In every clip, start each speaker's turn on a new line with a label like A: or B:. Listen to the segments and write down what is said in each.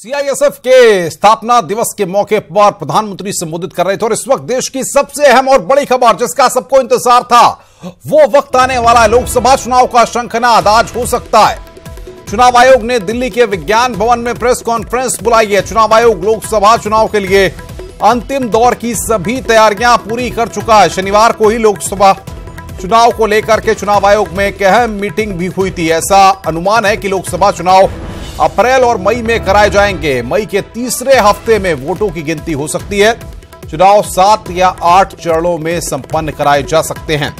A: CISF के स्थापना दिवस के मौके पर प्रधानमंत्री संबोधित कर रहे थे और इस वक्त देश की सबसे अहम और बड़ी खबर जिसका सबको इंतजार था, वो वक्त आने वाला है। लोकसभा चुनाव का शंखनाद आज हो सकता है। चुनाव आयोग ने दिल्ली के विज्ञान भवन में प्रेस कॉन्फ्रेंस बुलाई है। चुनाव आयोग लोकसभा चुनाव के लिए अंतिम दौर की सभी तैयारियां पूरी कर चुका है। शनिवार को ही लोकसभा चुनाव को लेकर के चुनाव आयोग में एक अहम मीटिंग भी हुई थी। ऐसा अनुमान है कि लोकसभा चुनाव अप्रैल और मई में कराए जाएंगे। मई के तीसरे हफ्ते में वोटों की गिनती हो सकती है। चुनाव 7 या 8 चरणों में संपन्न कराए जा सकते हैं।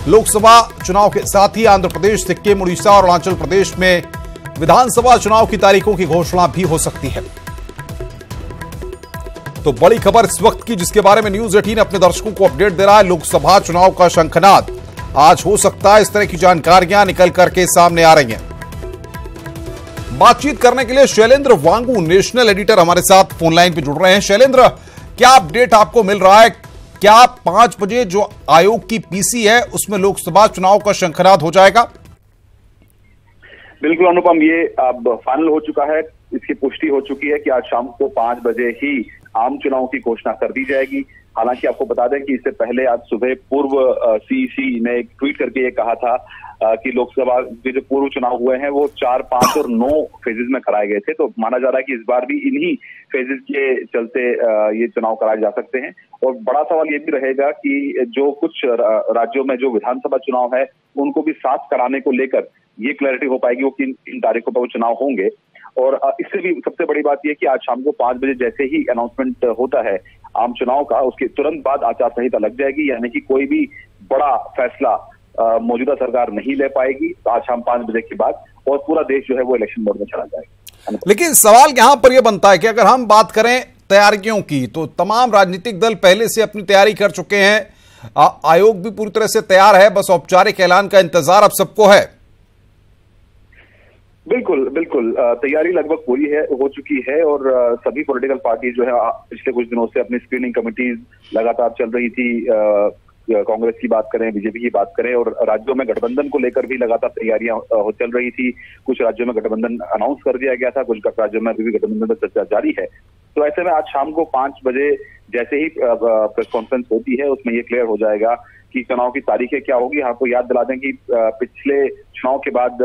A: लोकसभा चुनाव के साथ ही आंध्र प्रदेश, सिक्किम, उड़ीसा और अरुणाचल प्रदेश में विधानसभा चुनाव की तारीखों की घोषणा भी हो सकती है। तो बड़ी खबर इस वक्त की जिसके बारे में न्यूज 18 अपने दर्शकों को अपडेट दे रहा है। लोकसभा चुनाव का शंखनाद आज हो सकता है। इस तरह की जानकारियां निकल करके सामने आ रही हैं। बातचीत करने के लिए शैलेंद्र वांगू, नेशनल एडिटर, हमारे साथ फोन लाइन पे जुड़ रहे हैं। शैलेंद्र, क्या अपडेट आपको मिल रहा है? क्या 5 बजे जो आयोग की पीसी है उसमें लोकसभा चुनाव का शंखनाद हो जाएगा?
B: बिल्कुल अनुपम, ये अब फाइनल हो चुका है। इसकी पुष्टि हो चुकी है कि आज शाम को 5 बजे ही आम चुनाव की घोषणा कर दी जाएगी। हालांकि आपको बता दें कि इससे पहले आज सुबह पूर्व सीईसी ने एक ट्वीट करके ये कहा था कि लोकसभा के जो पूर्व चुनाव हुए हैं वो 4, 5 और 9 फेजेस में कराए गए थे। तो माना जा रहा है कि इस बार भी इन्हीं फेजेस के चलते ये चुनाव कराए जा सकते हैं। और बड़ा सवाल ये भी रहेगा कि जो कुछ राज्यों में जो विधानसभा चुनाव है उनको भी साथ कराने को लेकर ये क्लैरिटी हो पाएगी वो किन तारीखों पर वो चुनाव होंगे। और इससे भी सबसे बड़ी बात यह कि आज शाम को 5 बजे जैसे ही अनाउंसमेंट होता है आम चुनाव का, उसके तुरंत बाद आचार संहिता लग जाएगी। यानी कि कोई भी बड़ा फैसला मौजूदा सरकार नहीं ले पाएगी आज शाम 5 बजे के बाद, और पूरा देश जो है वो इलेक्शन मोड में चला जाएगा।
A: लेकिन सवाल यहां पर यह बनता है कि अगर हम बात करें तैयारियों की तो तमाम राजनीतिक दल पहले से अपनी तैयारी कर चुके हैं। आयोग भी पूरी तरह से तैयार है, बस औपचारिक ऐलान का इंतजार अब सबको है।
B: बिल्कुल बिल्कुल, तैयारी लगभग पूरी हो चुकी है और सभी पॉलिटिकल पार्टी जो है पिछले कुछ दिनों से अपनी स्क्रीनिंग कमिटीज लगातार चल रही थी। कांग्रेस की बात करें, बीजेपी की बात करें, और राज्यों में गठबंधन को लेकर भी लगातार तैयारियां चल रही थी। कुछ राज्यों में गठबंधन अनाउंस कर दिया गया था, कुछ राज्यों में अभी भी गठबंधन पर चर्चा जारी है। तो ऐसे में आज शाम को 5 बजे जैसे ही प्रेस कॉन्फ्रेंस होती है उसमें ये क्लियर हो जाएगा कि चुनाव की तारीखें क्या होगी। आपको याद दिला दें कि पिछले चुनाव के बाद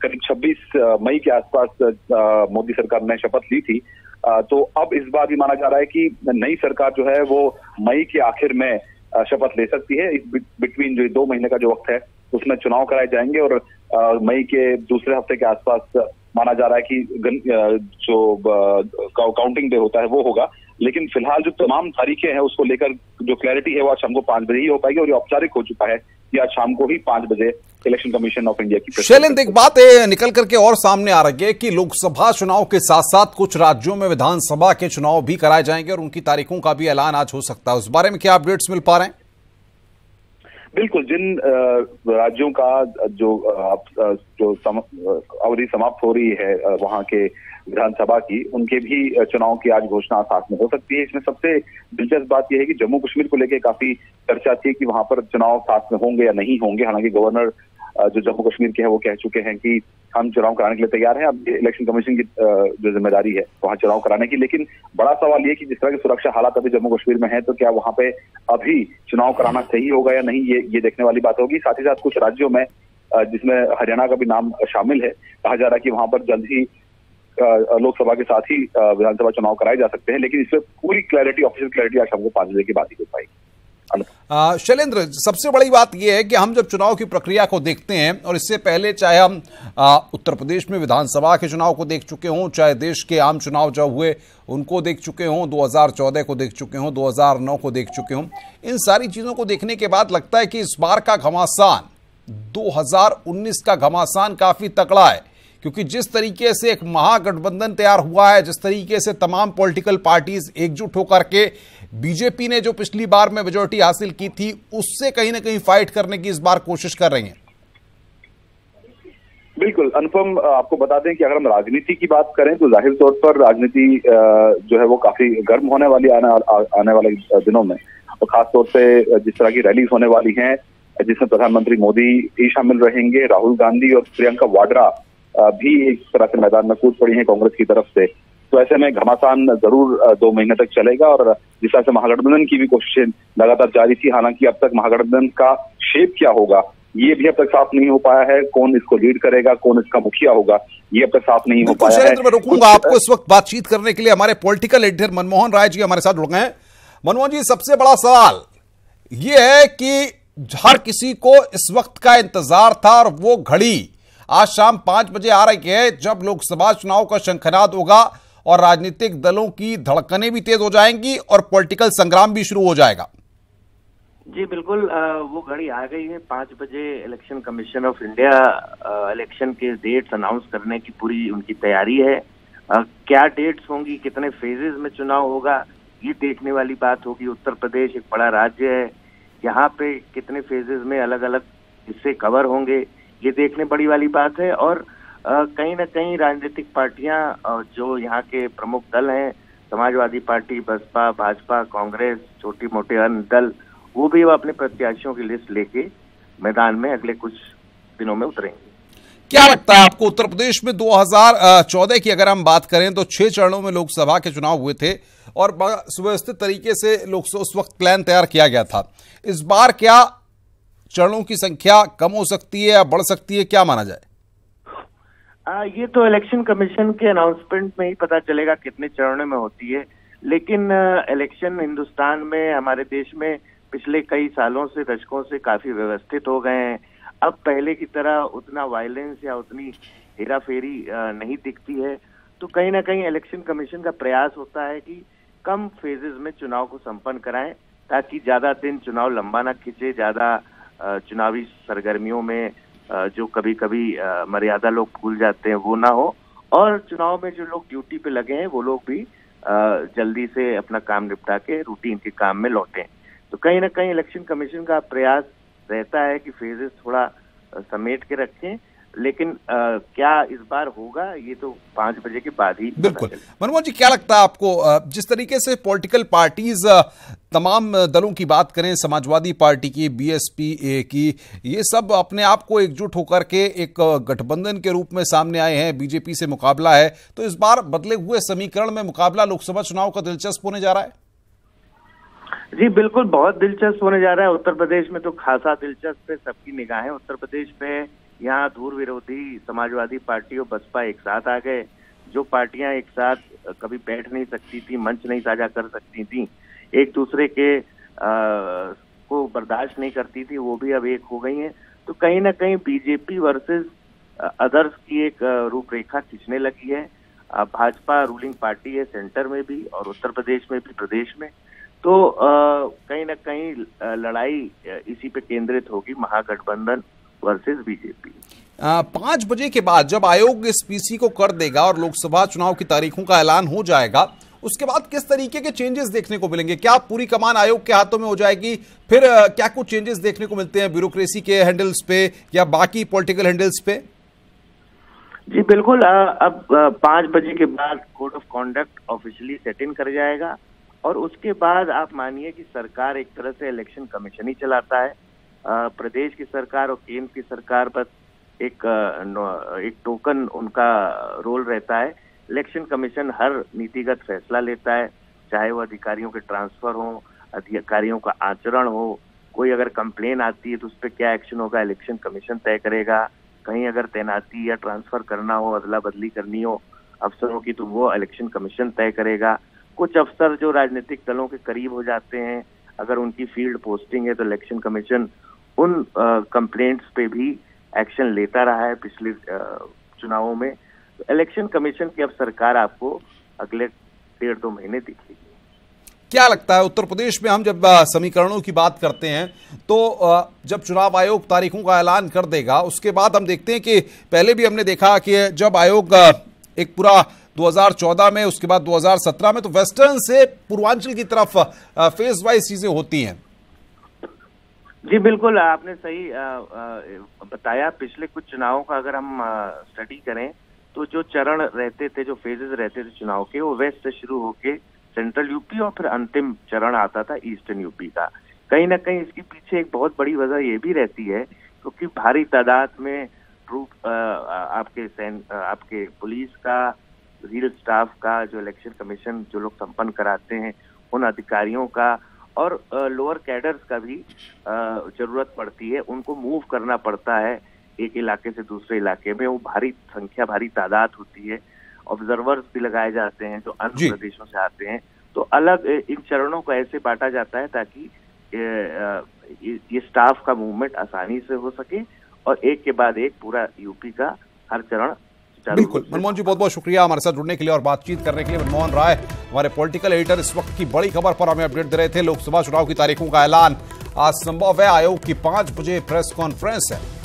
B: करीब 26 मई के आसपास मोदी सरकार ने शपथ ली थी। तो अब इस बार भी माना जा रहा है कि नई सरकार जो है वो मई के आखिर में शपथ ले सकती है। इस बिटवीन जो 2 महीने का जो वक्त है उसमें चुनाव कराए जाएंगे और मई के दूसरे हफ्ते के आसपास माना जा रहा है कि जो काउंटिंग डे होता है वो होगा। लेकिन फिलहाल जो तमाम तारीखें हैं उसको लेकर जो क्लैरिटी है वो आज शाम को 5 बजे ही हो पाएगी। और ये औपचारिक हो चुका है कि आज शाम को ही 5 बजे इलेक्शन कमीशन ऑफ इंडिया की
A: शैलेंद्र, एक बात निकल करके और सामने आ रही है कि लोकसभा चुनाव के साथ साथ कुछ राज्यों में विधानसभा के चुनाव भी कराए जाएंगे और उनकी तारीखों का भी ऐलान आज हो सकता है। उस बारे में क्या अपडेट्स मिल पा रहे हैं?
B: बिल्कुल, जिन राज्यों का जो अवधि समाप्त हो रही है वहां के विधानसभा की, उनके भी चुनाव की आज घोषणा साथ में हो सकती है। इसमें सबसे दिलचस्प बात यह है कि जम्मू कश्मीर को लेकर काफी चर्चा थी कि वहां पर चुनाव साथ में होंगे या नहीं होंगे। हालांकि गवर्नर जो जम्मू कश्मीर के हैं वो कह चुके हैं कि हम चुनाव कराने के लिए तैयार हैं। अब इलेक्शन कमीशन की जो जिम्मेदारी है वहां चुनाव कराने की। लेकिन बड़ा सवाल ये कि जिस तरह की सुरक्षा हालात अभी जम्मू कश्मीर में है तो क्या वहां पे अभी चुनाव कराना सही होगा या नहीं, ये देखने वाली बात होगी। साथ ही साथ कुछ राज्यों में जिसमें हरियाणा का भी नाम शामिल है, कहा जा रहा है कि वहां पर जल्द ही लोकसभा के साथ ही विधानसभा चुनाव कराए जा सकते हैं। लेकिन इसमें पूरी क्लैरिटी, ऑफिशियल क्लैरिटी आज शाम को 5 बजे के बाद ही हो पाएगी।
A: शैलेंद्र, सबसे बड़ी बात यह है कि हम जब चुनाव की प्रक्रिया को देखते हैं और इससे पहले चाहे हम उत्तर प्रदेश में विधानसभा के चुनाव को देख चुके हों, चाहे देश के आम चुनाव जब हुए उनको देख चुके हों, 2014 को देख चुके हों, 2009 को देख चुके हों, इन सारी चीजों को देखने के बाद लगता है कि इस बार का घमासान 2019 का घमासान काफी तगड़ा है। क्योंकि जिस तरीके से एक महागठबंधन तैयार हुआ है, जिस तरीके से तमाम पॉलिटिकल पार्टीज एकजुट होकर के बीजेपी ने जो पिछली बार में मेजॉरिटी हासिल की थी उससे कहीं ना कहीं फाइट करने की इस बार कोशिश कर रही हैं।
B: बिल्कुल अनुपम, आपको बता दें कि अगर हम राजनीति की बात करें तो जाहिर तौर पर राजनीति जो है वो काफी गर्म होने वाली आने वाले दिनों में, और खासतौर से जिस तरह की रैलीज होने वाली हैं जिसमें प्रधानमंत्री मोदी भी शामिल रहेंगे, राहुल गांधी और प्रियंका वाड्रा भी एक तरह से मैदान में कूद पड़ी हैं कांग्रेस की तरफ से। तो ऐसे में घमासान जरूर 2 महीने तक चलेगा। और जिस तरह से महागठबंधन की भी कोशिशें लगातार जारी थी, हालांकि अब तक महागठबंधन का शेप क्या होगा ये भी अब तक साफ नहीं हो पाया है। कौन इसको लीड करेगा, कौन इसका मुखिया होगा, ये अब तक साफ नहीं हो पाया है।
A: मैं रोकूंगा आपको इस वक्त बातचीत करने के लिए। हमारे पॉलिटिकल एडिटर मनमोहन राय जी हमारे साथ जुड़ गए हैं। मनमोहन जी, सबसे बड़ा सवाल ये है कि हर किसी को इस वक्त का इंतजार था और वो घड़ी आज शाम 5 बजे आ रही है जब लोकसभा चुनाव का शंखनाद होगा और राजनीतिक दलों की धड़कनें भी तेज हो जाएंगी और पॉलिटिकल संग्राम भी शुरू हो जाएगा।
C: जी बिल्कुल, वो घड़ी आ गई है। 5 बजे election commission of India election के डेट्स अनाउंस करने की पूरी उनकी तैयारी है। क्या डेट्स होंगी, कितने फेजेस में चुनाव होगा, ये देखने वाली बात होगी। उत्तर प्रदेश एक बड़ा राज्य है, यहाँ पे कितने फेजेस में अलग अलग हिस्से कवर होंगे, ये देखने बड़ी वाली बात है। और कहीं ना कहीं राजनीतिक पार्टियां जो यहाँ के प्रमुख दल हैं, समाजवादी पार्टी, बसपा, भाजपा, कांग्रेस, छोटी मोटे अन्य दल, वो भी अपने प्रत्याशियों की लिस्ट लेके मैदान में अगले कुछ दिनों में उतरेंगे।
A: क्या लगता है आपको, उत्तर प्रदेश में 2014 की अगर हम बात करें तो 6 चरणों में लोकसभा के चुनाव हुए थे और सुव्यवस्थित तरीके से उस वक्त प्लान तैयार किया गया था। इस बार क्या चरणों की संख्या कम हो सकती है या बढ़ सकती है, क्या माना जाए?
C: ये तो इलेक्शन कमीशन के अनाउंसमेंट में ही पता चलेगा कितने चरणों में होती है। लेकिन इलेक्शन हिंदुस्तान में, हमारे देश में पिछले कई सालों से, दशकों से काफी व्यवस्थित हो गए हैं। अब पहले की तरह उतना वायलेंस या उतनी हेराफेरी नहीं दिखती है। तो कहीं ना कहीं इलेक्शन कमीशन का प्रयास होता है कि कम फेजेस में चुनाव को संपन्न कराएं, ताकि ज्यादा दिन चुनाव लंबा ना खींचे, ज्यादा चुनावी सरगर्मियों में जो कभी कभी मर्यादा लोग भूल जाते हैं वो ना हो, और चुनाव में जो लोग ड्यूटी पे लगे हैं वो लोग भी जल्दी से अपना काम निपटा के रूटीन के काम में लौटें। तो कहीं ना कहीं इलेक्शन कमीशन का प्रयास रहता है कि फेजेस थोड़ा समेट के रखें। लेकिन क्या इस बार होगा, ये तो 5 बजे के बाद ही।
A: बिल्कुल। मनमोहन जी, क्या लगता है आपको, जिस तरीके से पॉलिटिकल पार्टीज, तमाम दलों की बात करें, समाजवादी पार्टी की, बीएसपी की, ये सब अपने आप को एकजुट होकर के एक गठबंधन के रूप में सामने आए हैं, बीजेपी से मुकाबला है, तो इस बार बदले हुए समीकरण में मुकाबला लोकसभा चुनाव का दिलचस्प होने जा रहा है?
C: जी बिल्कुल, बहुत दिलचस्प होने जा रहा है। उत्तर प्रदेश में तो खासा दिलचस्प है, सबकी निगाहें उत्तर प्रदेश पे। यहाँ धूर विरोधी समाजवादी पार्टी और बसपा एक साथ आ गए। जो पार्टियां एक साथ कभी बैठ नहीं सकती थी, मंच नहीं साझा कर सकती थी, एक दूसरे के को बर्दाश्त नहीं करती थी, वो भी अब एक हो गई हैं। तो कहीं ना कहीं बीजेपी वर्सेस अदर्स की एक रूपरेखा खींचने लगी है। भाजपा रूलिंग पार्टी है सेंटर में भी और उत्तर प्रदेश में भी, प्रदेश में। तो कहीं ना कहीं लड़ाई इसी पे केंद्रित होगी, महागठबंधन वर्सेस बीजेपी।
A: 5 बजे के बाद जब आयोग इस पीसी को कर देगा और लोकसभा चुनाव की तारीखों का ऐलान हो जाएगा, उसके बाद किस तरीके के चेंजेस देखने को मिलेंगे? क्या पूरी कमान आयोग के हाथों में हो जाएगी? फिर क्या कुछ चेंजेस देखने को मिलते हैं ब्यूरोक्रेसी के हैंडल्स पे या बाकी पॉलिटिकल हैंडल्स पे?
C: जी बिल्कुल, अब 5 बजे के बाद code of conduct officially set in कर जाएगा और उसके बाद आप मानिए कि सरकार एक तरह से इलेक्शन कमीशन ही चलाता है। प्रदेश की सरकार और केंद्र की सरकार बस एक टोकन उनका रोल रहता है। इलेक्शन कमीशन हर नीतिगत फैसला लेता है, चाहे वो अधिकारियों के ट्रांसफर हो, अधिकारियों का आचरण हो, कोई अगर कंप्लेन आती है तो उस पर क्या एक्शन होगा, इलेक्शन कमीशन तय करेगा। कहीं अगर तैनाती या ट्रांसफर करना हो, अदला बदली करनी हो अफसरों की, तो वो इलेक्शन कमीशन तय करेगा। कुछ अफसर जो राजनीतिक दलों के करीब हो जाते हैं, अगर उनकी फील्ड पोस्टिंग है तो इलेक्शन कमीशन उन कंप्लेंट्स पे भी एक्शन लेता रहा है पिछले चुनावों में। तो इलेक्शन कमीशन की अब सरकार आपको अगले 1.5-2 महीने दिखेगी।
A: क्या लगता है, उत्तर प्रदेश में हम जब समीकरणों की बात करते हैं तो जब चुनाव आयोग तारीखों का ऐलान कर देगा, उसके बाद हम देखते हैं कि पहले भी हमने देखा कि जब आयोग एक पूरा 2014 में, उसके बाद 2017 में, तो वेस्टर्न से पूर्वांचल की तरफ फेज वाइज चीजें होती हैं।
C: जी बिल्कुल, आपने सही बताया। पिछले कुछ चुनावों का अगर हम स्टडी करें तो जो चरण रहते थे, जो फेजेस रहते थे चुनाव के, वो वेस्ट से शुरू होके सेंट्रल यूपी और फिर अंतिम चरण आता था ईस्टर्न यूपी का। कहीं ना कहीं इसके पीछे एक बहुत बड़ी वजह ये भी रहती है क्योंकि भारी तादाद में ट्रूप आपके पुलिस का रियल स्टाफ का, जो इलेक्शन कमीशन जो लोग संपन्न कराते हैं उन अधिकारियों का, और लोअर कैडर्स का भी जरूरत पड़ती है। उनको मूव करना पड़ता है एक इलाके से दूसरे इलाके में, वो भारी संख्या, भारी तादाद होती है। ऑब्जर्वर्स भी लगाए जाते हैं जो अन्य प्रदेशों से आते हैं। तो अलग इन चरणों को ऐसे बांटा जाता है ताकि ये स्टाफ का मूवमेंट आसानी से हो सके और एक के बाद एक पूरा यूपी का हर चरण।
A: बिल्कुल मनमोहन जी, बहुत बहुत शुक्रिया हमारे साथ जुड़ने के लिए और बातचीत करने के लिए। मनमोहन राय हमारे पॉलिटिकल एडिटर इस वक्त की बड़ी खबर पर हमें अपडेट दे रहे थे। लोकसभा चुनाव की तारीखों का ऐलान आज संभव है। आयोग की 5 बजे प्रेस कॉन्फ्रेंस है।